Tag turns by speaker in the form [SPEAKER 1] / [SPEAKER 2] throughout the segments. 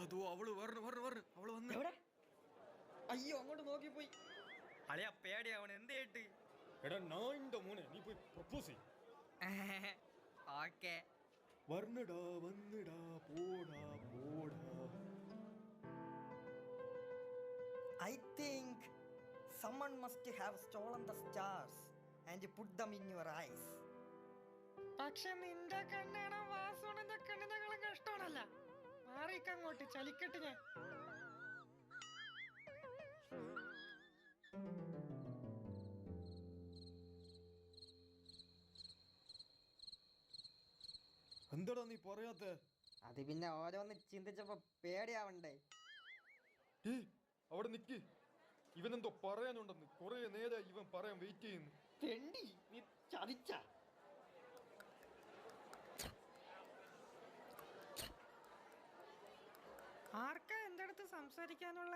[SPEAKER 1] അതോ അവള് അവള് വന്ന്.
[SPEAKER 2] എവിടെ? അയ്യോ, അങ്ങോട്ട് നോക്കിപ്പോയി.
[SPEAKER 3] അളിയാ പേടിയാവണ എന്ത് കേട്ട്?
[SPEAKER 1] എടാ നായിന്റെ മോനെ, നീ പോയി പ്രപ്പോസ് ചെയ്.
[SPEAKER 3] ഓക്കെ.
[SPEAKER 1] വന്നിടാ വന്നിടാ പോടാ പോടാ.
[SPEAKER 2] I think someone must have stolen the stars and put them in your eyes.
[SPEAKER 4] പക്ഷെ നിന്റെ കണ്ണാണ് വാസുവിന്റെ കണ്ണിനെക്കാളും കഷ്ടമാണല്ല. മാറിക്കങ്ങോട്ട് ചലിക്കട്ട് ഞാൻ.
[SPEAKER 1] എന്താടാ നീ പറയാത്തെ?
[SPEAKER 2] അത് പിന്നെ ഓരോന്ന് ചിന്തിച്ചപ്പോ പേടിയാവണ്ടേ?
[SPEAKER 1] അവിടെ നിക്ക്. ഇവനെന്തോ പറയാനുണ്ടെന്ന് കൊറേ നേരം ഇവൻ പറയാൻ വെയിറ്റ് ചെയ്യുന്നു.
[SPEAKER 2] തെണ്ടി, നീ ചതിച്ച.
[SPEAKER 4] ആർക്കാ എന്റെ അടുത്ത് സംസാരിക്കാനുള്ള?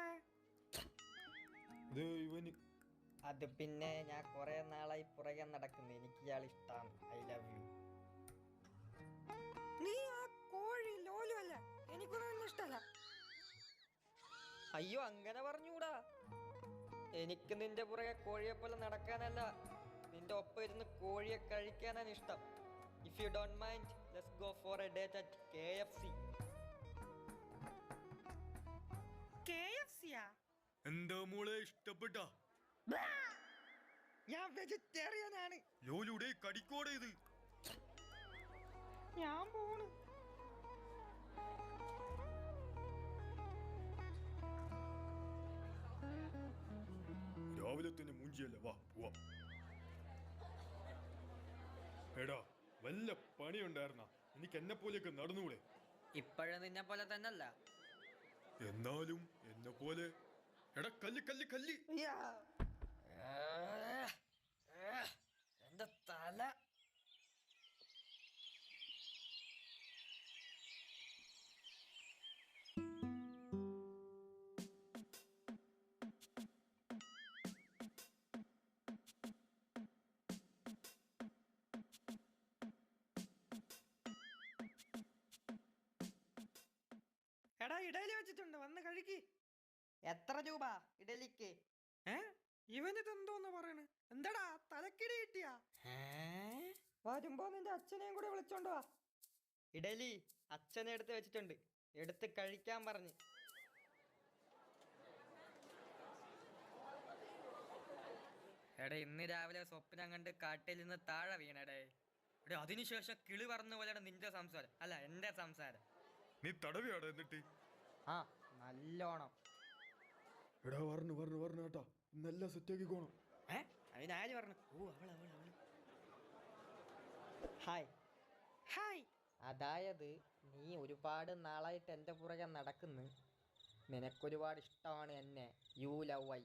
[SPEAKER 1] ഇവന്
[SPEAKER 2] അത് പിന്നെ ഞാൻ കുറെ നാളായി പുറകെ നടക്കുന്നു. എനിക്ക് ഇയാൾ ഇഷ്ടമാണ്. I love you.
[SPEAKER 4] നീ ആ കോഴി ലോലു അല്ല, എനിക്കൊന്നും ഇഷ്ടല്ല.
[SPEAKER 2] അയ്യോ, അങ്ങനെ പറഞ്ഞൂടാ. എനിക്ക് നിന്റെ പുറകെ കോഴിയെ പോലെ നടക്കാനല്ല, നിന്റെ ഒപ്പം ഇരുന്ന് കോഴിയെ കഴിക്കാനാണ് ഇഷ്ടം. If you don't mind, let's go for A date at KFC.
[SPEAKER 4] KFC യാ?
[SPEAKER 1] എന്താ മോളെ ഇഷ്ടപ്പെട്ടാ?
[SPEAKER 4] ഞാൻ വെജിറ്റേറിയൻ ആണ്.
[SPEAKER 1] ലോലുടെ കടിക്കോടെ ഇത്.
[SPEAKER 4] ഞാൻ പോണു.
[SPEAKER 1] രാവിലെ തന്നെ മൂഞ്ചിയല്ലേ, വാ പോവാം. എടാ വല്ല പണിയുണ്ടായിരുന്ന എനിക്ക് എന്നെ പോലെയൊക്കെ നടന്നുകൂടെ?
[SPEAKER 2] ഇപ്പോഴും നിന്നെ പോലെ തന്നല്ല.
[SPEAKER 1] എന്നാലും എന്നെ പോലെ. എടാ കല്ല് കല്ല് കല്ല്.
[SPEAKER 2] എന്റെ തല.
[SPEAKER 4] എടാ ഇഡലി വെച്ചിട്ടുണ്ട്, വന്ന് കഴിക്ക്.
[SPEAKER 2] എത്ര രൂപ ഇഡലിക്ക്?
[SPEAKER 4] ഇവനിതെന്തോന്ന് പറയണ്? എന്താടാ തലക്കിടി കിട്ടിയാ? വരുമ്പോ നിന്റെ അച്ഛനെയും കൂടെ വിളിച്ചോണ്ട് വാ.
[SPEAKER 2] ഇഡലി അച്ഛനെ എടുത്ത് വെച്ചിട്ടുണ്ട്, എടുത്ത് കഴിക്കാൻ പറഞ്ഞ്.
[SPEAKER 3] എടാ ഇന്ന് രാവിലെ സ്വപ്നം കണ്ട് കാട്ടിൽ നിന്ന് താഴെ വീണടേ. എടാ അതിനുശേഷം കിളി പറന്ന പോലെയാണ് നിന്റെ സംസാരം, അല്ല എന്റെ സംസാരം.
[SPEAKER 1] നീ തടവിയാടാ എന്നിട്ട്?
[SPEAKER 2] ആ, നല്ലോണം.
[SPEAKER 1] എടാ പറഞ്ഞു കേട്ടാ, ഇന്നെല്ലാം സെറ്റാക്കിക്കോണം.
[SPEAKER 2] അതിനാര് പറഞ്ഞു? ഓ, അവള് അവള് അവള്. ഹായ്.
[SPEAKER 4] ഹായ്.
[SPEAKER 2] അതായത് നീ ഒരുപാട് നാളായിട്ട് എൻ്റെ പുറകെ നടക്കുന്നു. നിനക്കൊരുപാട് ഇഷ്ടമാണ് എന്നെ. You love I.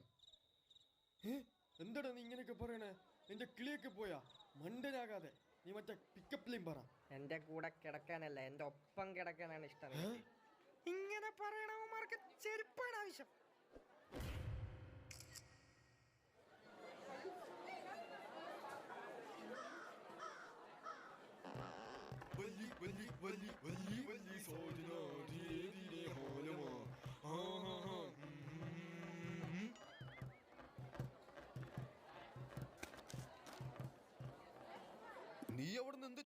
[SPEAKER 1] എന്താടാ നീ ഇങ്ങനെയൊക്കെ പറയണേ? എന്റെ കിളിയൊക്കെ പോയാ? മണ്ടനാകാതെ നീ മറ്റേ പിക്കപ്പ് ലൈൻ പറ.
[SPEAKER 2] എൻ്റെ കൂടെ കിടക്കാനല്ല, എൻ്റെ ഒപ്പം കിടക്കാനാണ് ഇഷ്ടം.
[SPEAKER 4] ഇങ്ങനെ പറയണവന്മാർക്ക് ചെരുപ്പാണ് ആവശ്യം.
[SPEAKER 1] വല്ലി വല്ലി വല്ലി വല്ലി വല്ലി സോജന ധീരെ ധീരെ ഹോലമോ. നീ അവിടെ നിന്ന്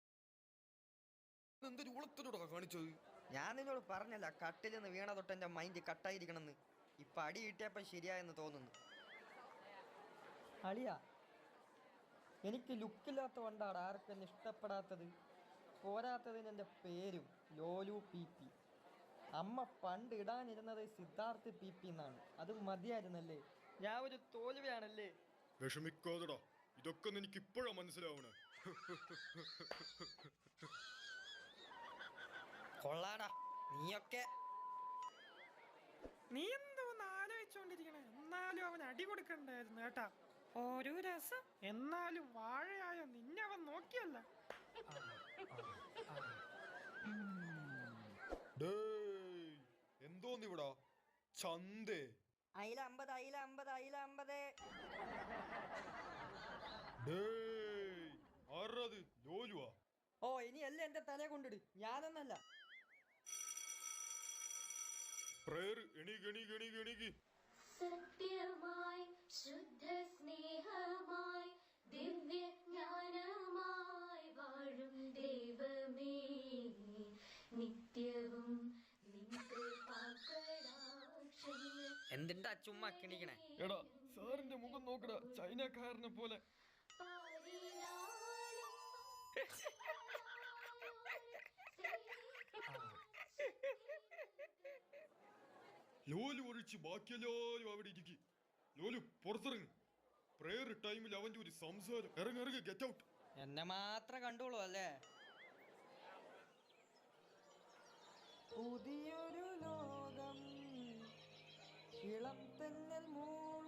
[SPEAKER 1] എന്തൊരു ഉളത്തിലൂടെ കാണിച്ചത്?
[SPEAKER 2] ഞാൻ നിന്നോട് പറഞ്ഞല്ല, കട്ടിൽ നിന്ന് വീണ തൊട്ട് എൻ്റെ മൈൻഡ് കട്ടായിരിക്കണമെന്ന്. ഇപ്പം അടി കിട്ടിയപ്പോൾ ശരിയായെന്ന് തോന്നുന്നു. അളിയ, എനിക്ക് ലുക്കില്ലാത്ത കൊണ്ടാണ് ആർക്കും എന്നെ ഇഷ്ടപ്പെടാത്തത്. പോരാത്തതിന് എൻ്റെ പേരും ലോലു PP. അമ്മ പണ്ട് ഇടാനിരുന്നത് സിദ്ധാർത്ഥ് PP എന്നാണ്. അത് മതിയായിരുന്നല്ലേ? ഞാൻ ഒരു തോൽവിയാണല്ലേ?
[SPEAKER 1] വിഷമിക്കാതെടാ, ഇതൊക്കെ എനിക്ക് ഇപ്പോഴാ മനസ്സിലാവണേ.
[SPEAKER 2] കൊള്ളാടാ നീയൊക്കെ.
[SPEAKER 4] നീ എന്തോന്ന് ആലോചിച്ചോണ്ടിരിക്കണേ? എന്നാലും അവൻ അടി കൊടുക്കണ്ടായിരുന്നു കേട്ടാ. ഒരു രസം. എന്നാലും വാഴയായ നിന്നെ അവൻ നോക്കിയല്ല.
[SPEAKER 1] എന്തോന്നിവിടാ ചന്തേ?
[SPEAKER 2] അയില 50, അയില 50, അയില 50.
[SPEAKER 1] ആരത്? ലോലുവാ?
[SPEAKER 2] ഓ, ഇനിയല്ല എൻ്റെ തല കൊണ്ടിട്, ഞാനൊന്നല്ല.
[SPEAKER 1] പ്രേയർ എണീക്ക് എണീക്ക് എണീക്ക് എണീക്ക്.
[SPEAKER 5] സത്യമായി ശുദ്ധ സ്നേഹമായി ദിവ്യജ്ഞാനമായി വാഴും ദൈവമേ നിത്യവും നിൻ കൃപാകടാക്ഷങ്ങൾ
[SPEAKER 3] എന്തിന്റെ ചുമ്മാ കിണിക്കണേ?
[SPEAKER 1] എടാ സാറിന്റെ മുഖം നോക്കടാ, ചൈനക്കാരനെ പോലെ. ലോലു ഒഴിച്ച് ബാക്കിയെല്ലാരും അവിടെ ഇരിക്കും. ലോലു പുറത്തിറങ്ങ്. പ്രേയർ ടൈമിൽ അവന്റെ ഒരു സംസാരം. ഇറങ്ങി ഇറങ്ങി, ഗെറ്റ് ഔട്ട്.
[SPEAKER 2] എന്നെ മാത്രം കണ്ടോളൂ അല്ലേ? പുതിയൊരു ലോകം ഇളം തെന്നൽ മൂളും